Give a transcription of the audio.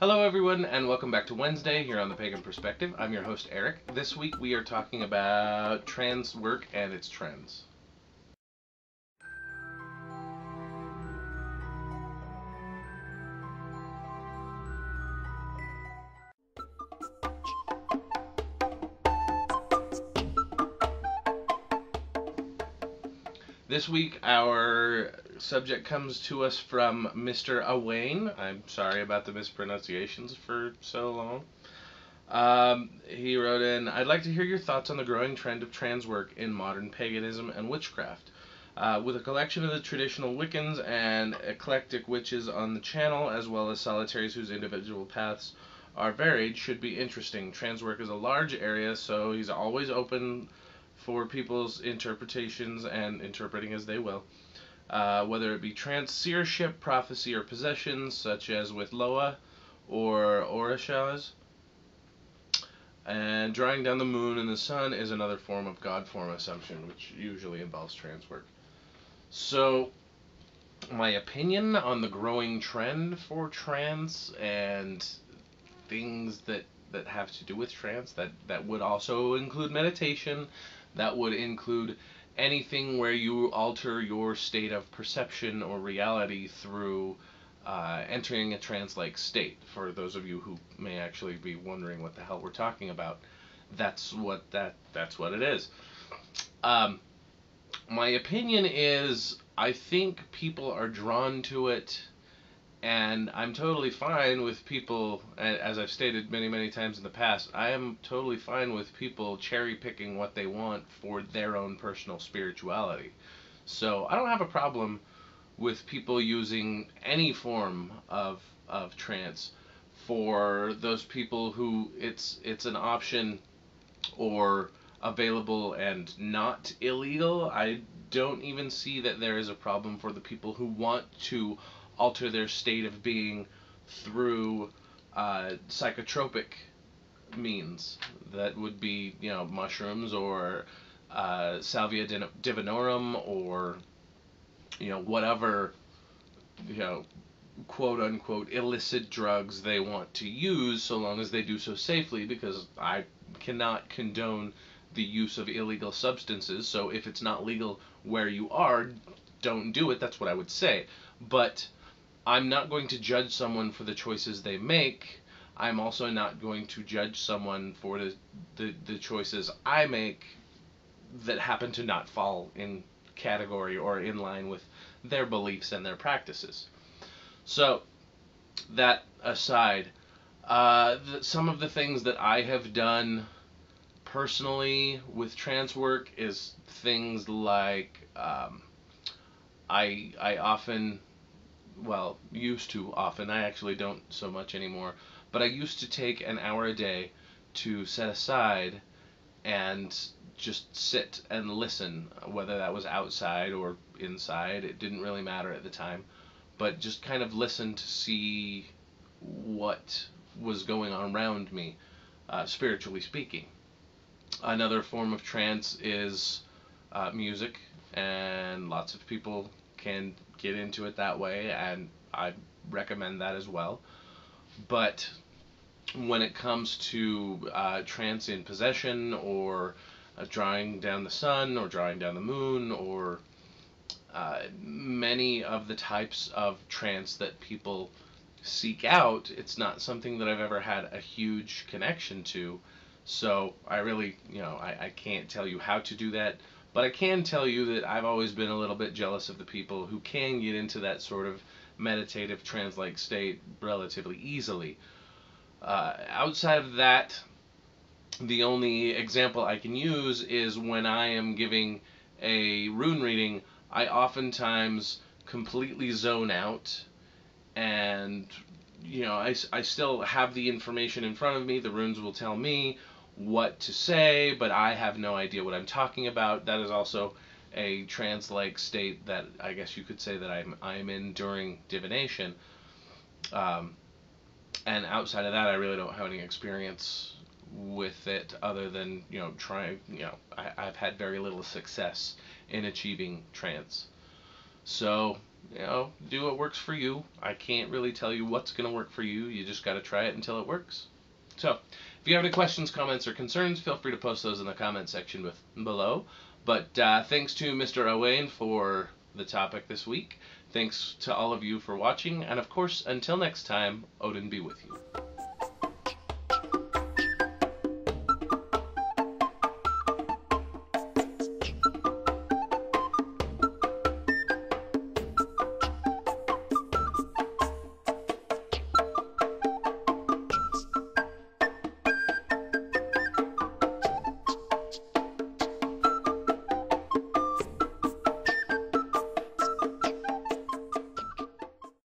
Hello everyone and welcome back to Wednesday here on the Pagan Perspective. I'm your host Eric. This week we are talking about trance work and its trends. This week our subject comes to us from Mr. Owain. I'm sorry about the mispronunciations for so long. He wrote in, I'd like to hear your thoughts on the growing trend of trans work in modern paganism and witchcraft. With a collection of the traditional Wiccans and eclectic witches on the channel, as well as solitaries whose individual paths are varied, should be interesting. Trans work is a large area, so he's always open for people's interpretations and interpreting as they will. Whether it be trance seership, prophecy, or possessions, such as with Loa or Orishas. And drawing down the moon and the sun is another form of God form assumption, which usually involves trance work. So, my opinion on the growing trend for trance and things that have to do with trance, that would also include meditation, that would include anything where you alter your state of perception or reality through entering a trance-like state. For those of you who may actually be wondering what the hell we're talking about, that's what it is. My opinion is, I think people are drawn to it, and I'm totally fine with people, as I've stated many times in the past, I am totally fine with people cherry-picking what they want for their own personal spirituality. So I don't have a problem with people using any form of trance for those people who it's an option or available and not illegal. I don't even see that there is a problem for the people who want to alter their state of being through psychotropic means. That would be, mushrooms or salvia divinorum or whatever, quote unquote illicit drugs they want to use, so long as they do so safely, because I cannot condone the use of illegal substances. So if it's not legal where you are, don't do it. That's what I would say. But I'm not going to judge someone for the choices they make. I'm also not going to judge someone for the choices I make that happen to not fall in category or in line with their beliefs and their practices. So, that aside, some of the things that I have done personally with trance work is things like I often, used to often, I actually don't so much anymore, but I used to take an hour a day to set aside and just sit and listen, whether that was outside or inside. It didn't really matter at the time, but just kind of listen to see what was going on around me, spiritually speaking. Another form of trance is music, and lots of people can get into it that way, and I recommend that as well. But when it comes to trance in possession, or drawing down the sun, or drawing down the moon, or many of the types of trance that people seek out, it's not something that I've ever had a huge connection to. So I really, I can't tell you how to do that, but I can tell you that I've always been a little bit jealous of the people who can get into that sort of meditative trance-like state relatively easily. Outside of that, the only example I can use is when I am giving a rune reading. I oftentimes completely zone out, and I still have the information in front of me. The runes will tell me what to say, but I have no idea what I'm talking about. That is also a trance-like state that I guess you could say that I'm in during divination. And outside of that, I really don't have any experience with it, other than trying. I've had very little success in achieving trance. So do what works for you. I can't really tell you what's going to work for you. You just got to try it until it works. So, if you have any questions, comments, or concerns, feel free to post those in the comment section below. But thanks to Mr. Owain for the topic this week. Thanks to all of you for watching. And of course, until next time, Odin be with you.